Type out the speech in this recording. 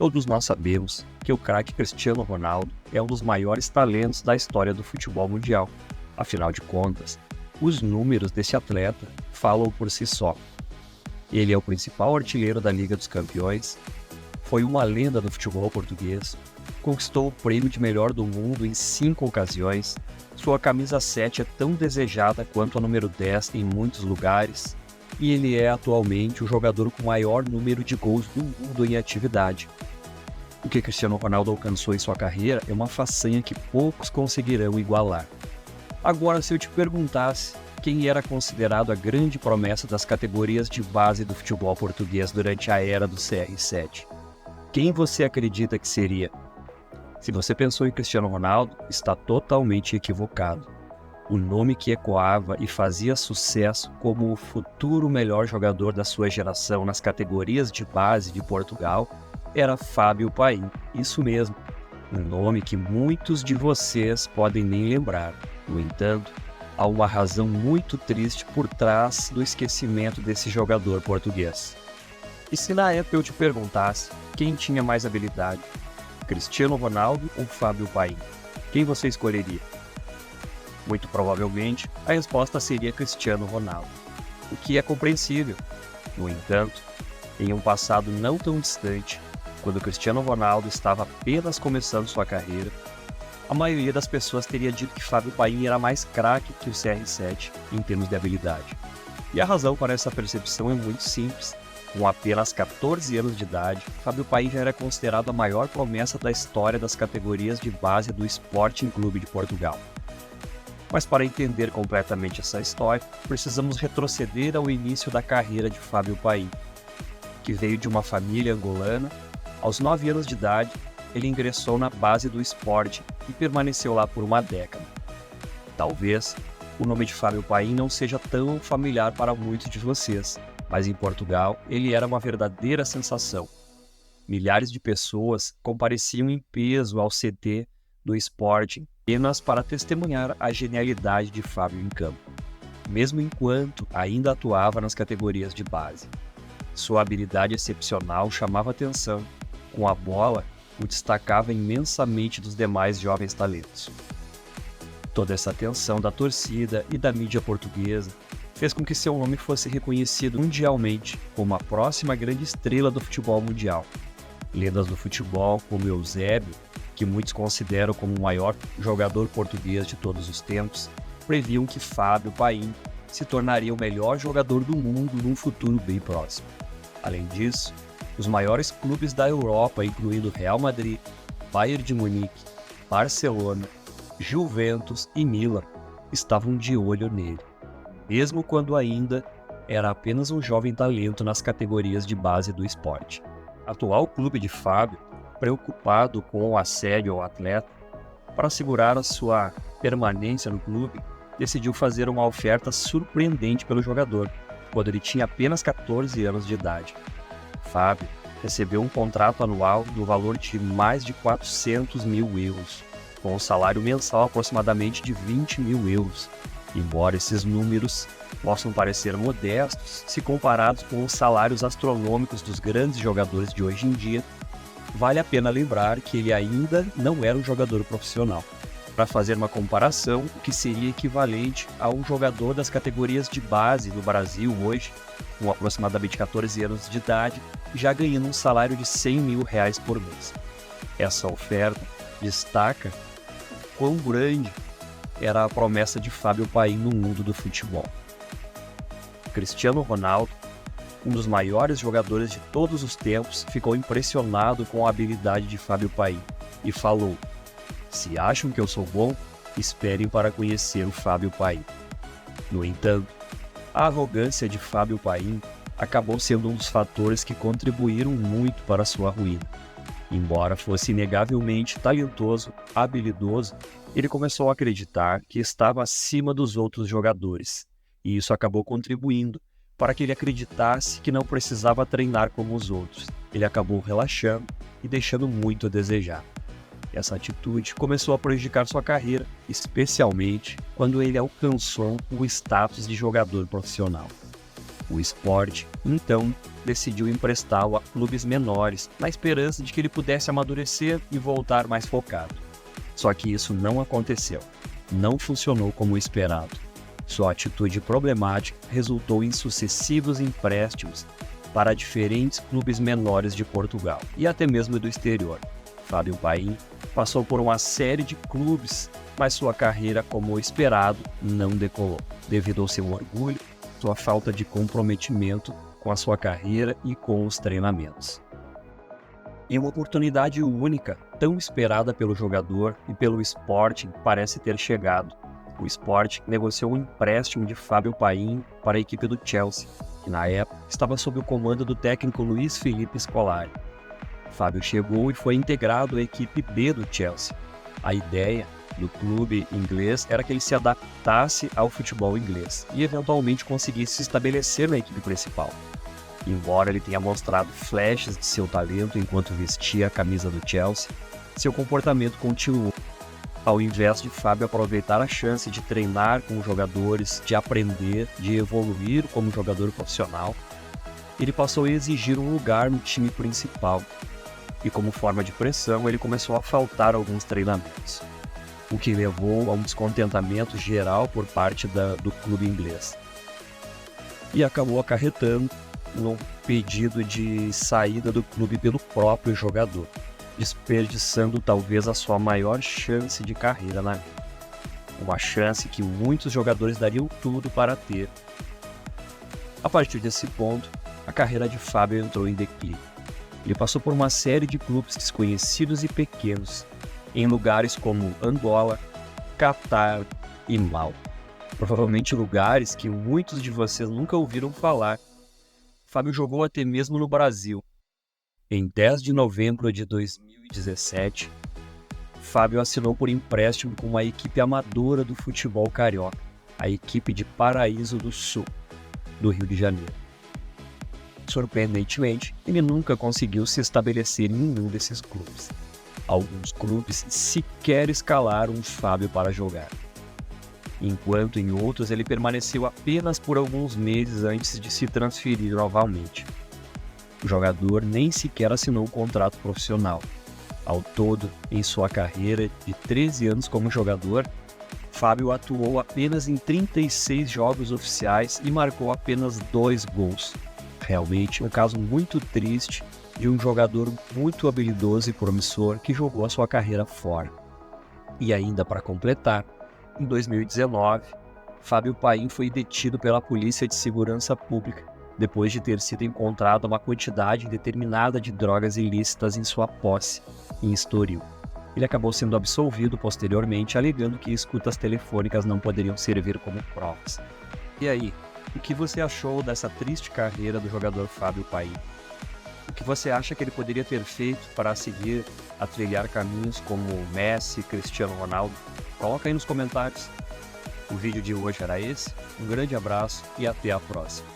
Todos nós sabemos que o craque Cristiano Ronaldo é um dos maiores talentos da história do futebol mundial. Afinal de contas, os números desse atleta falam por si só. Ele é o principal artilheiro da Liga dos Campeões, foi uma lenda do futebol português, conquistou o prêmio de melhor do mundo em 5 ocasiões, sua camisa 7 é tão desejada quanto a número 10 em muitos lugares, e ele é atualmente o jogador com maior número de gols do mundo em atividade. O que Cristiano Ronaldo alcançou em sua carreira é uma façanha que poucos conseguirão igualar. Agora, se eu te perguntasse quem era considerado a grande promessa das categorias de base do futebol português durante a era do CR7, quem você acredita que seria? Se você pensou em Cristiano Ronaldo, está totalmente equivocado. O nome que ecoava e fazia sucesso como o futuro melhor jogador da sua geração nas categorias de base de Portugal era Fábio Paim, isso mesmo, um nome que muitos de vocês podem nem lembrar. No entanto, há uma razão muito triste por trás do esquecimento desse jogador português. E se na época eu te perguntasse quem tinha mais habilidade, Cristiano Ronaldo ou Fábio Paim, quem você escolheria? Muito provavelmente, a resposta seria Cristiano Ronaldo, o que é compreensível. No entanto, em um passado não tão distante, quando Cristiano Ronaldo estava apenas começando sua carreira, a maioria das pessoas teria dito que Fábio Paim era mais craque que o CR7 em termos de habilidade. E a razão para essa percepção é muito simples. Com apenas 14 anos de idade, Fábio Paim já era considerado a maior promessa da história das categorias de base do Sporting Clube de Portugal. Mas para entender completamente essa história, precisamos retroceder ao início da carreira de Fábio Paim, que veio de uma família angolana. Aos 9 anos de idade, ele ingressou na base do Sporting e permaneceu lá por uma década. Talvez o nome de Fábio Paim não seja tão familiar para muitos de vocês, mas em Portugal ele era uma verdadeira sensação. Milhares de pessoas compareciam em peso ao CT do Sporting apenas para testemunhar a genialidade de Fábio em campo, mesmo enquanto ainda atuava nas categorias de base. Sua habilidade excepcional chamava atenção. Com a bola, o destacava imensamente dos demais jovens talentos. Toda essa atenção da torcida e da mídia portuguesa fez com que seu nome fosse reconhecido mundialmente como a próxima grande estrela do futebol mundial. Lendas do futebol como Eusébio, que muitos consideram como o maior jogador português de todos os tempos, previam que Fábio Paim se tornaria o melhor jogador do mundo num futuro bem próximo. Além disso, os maiores clubes da Europa, incluindo Real Madrid, Bayern de Munique, Barcelona, Juventus e Milan, estavam de olho nele, mesmo quando ainda era apenas um jovem talento nas categorias de base do esporte. Atual clube de Fábio, preocupado com o assédio ao atleta, para assegurar a sua permanência no clube, decidiu fazer uma oferta surpreendente pelo jogador, quando ele tinha apenas 14 anos de idade. Fábio recebeu um contrato anual no valor de mais de 400 mil euros, com um salário mensal aproximadamente de 20 mil euros. Embora esses números possam parecer modestos se comparados com os salários astronômicos dos grandes jogadores de hoje em dia, vale a pena lembrar que ele ainda não era um jogador profissional. Para fazer uma comparação, o que seria equivalente a um jogador das categorias de base no Brasil hoje, com aproximadamente 14 anos de idade, já ganhando um salário de 100 mil reais por mês. Essa oferta destaca quão grande era a promessa de Fábio Paim no mundo do futebol. Cristiano Ronaldo, um dos maiores jogadores de todos os tempos, ficou impressionado com a habilidade de Fábio Paim e falou: "Se acham que eu sou bom, esperem para conhecer o Fábio Paim." No entanto, a arrogância de Fábio Paim acabou sendo um dos fatores que contribuíram muito para sua ruína. Embora fosse inegavelmente talentoso, habilidoso, ele começou a acreditar que estava acima dos outros jogadores, e isso acabou contribuindo para que ele acreditasse que não precisava treinar como os outros. Ele acabou relaxando e deixando muito a desejar. Essa atitude começou a prejudicar sua carreira, especialmente quando ele alcançou o status de jogador profissional. O Sport, então, decidiu emprestá-lo a clubes menores, na esperança de que ele pudesse amadurecer e voltar mais focado. Só que isso não aconteceu. Não funcionou como esperado. Sua atitude problemática resultou em sucessivos empréstimos para diferentes clubes menores de Portugal e até mesmo do exterior. Fábio Paim passou por uma série de clubes, mas sua carreira, como esperado, não decolou, devido ao seu orgulho, sua falta de comprometimento com a sua carreira e com os treinamentos. E uma oportunidade única, tão esperada pelo jogador e pelo Sporting, parece ter chegado. O Sporting negociou um empréstimo de Fábio Paim para a equipe do Chelsea, que na época estava sob o comando do técnico Luís Felipe Scolari. Fábio chegou e foi integrado à equipe B do Chelsea. A ideia do clube inglês era que ele se adaptasse ao futebol inglês e eventualmente conseguisse se estabelecer na equipe principal. Embora ele tenha mostrado flashes de seu talento enquanto vestia a camisa do Chelsea, seu comportamento continuou. Ao invés de Fábio aproveitar a chance de treinar com os jogadores, de aprender, de evoluir como jogador profissional, ele passou a exigir um lugar no time principal. E como forma de pressão, ele começou a faltar alguns treinamentos, o que levou a um descontentamento geral por parte do clube inglês. E acabou acarretando no pedido de saída do clube pelo próprio jogador, desperdiçando talvez a sua maior chance de carreira na vida. Uma chance que muitos jogadores dariam tudo para ter. A partir desse ponto, a carreira de Fábio entrou em declínio. Ele passou por uma série de clubes desconhecidos e pequenos, em lugares como Angola, Catar e Malta. Provavelmente lugares que muitos de vocês nunca ouviram falar. Fábio jogou até mesmo no Brasil. Em 10 de novembro de 2017, Fábio assinou por empréstimo com uma equipe amadora do futebol carioca, a equipe de Paraíso do Sul, do Rio de Janeiro. Surpreendentemente, ele nunca conseguiu se estabelecer em nenhum desses clubes. Alguns clubes sequer escalaram Fábio para jogar, enquanto em outros ele permaneceu apenas por alguns meses antes de se transferir novamente. O jogador nem sequer assinou um contrato profissional. Ao todo, em sua carreira de 13 anos como jogador, Fábio atuou apenas em 36 jogos oficiais e marcou apenas 2 gols. Realmente um caso muito triste de um jogador muito habilidoso e promissor que jogou a sua carreira fora. E ainda para completar, em 2019, Fábio Paim foi detido pela Polícia de Segurança Pública, depois de ter sido encontrada uma quantidade indeterminada de drogas ilícitas em sua posse, em Estoril. Ele acabou sendo absolvido posteriormente, alegando que escutas telefônicas não poderiam servir como provas. E aí, o que você achou dessa triste carreira do jogador Fábio Paim? O que você acha que ele poderia ter feito para seguir a trilhar caminhos como Messi, Cristiano Ronaldo? Coloca aí nos comentários. O vídeo de hoje era esse. Um grande abraço e até a próxima.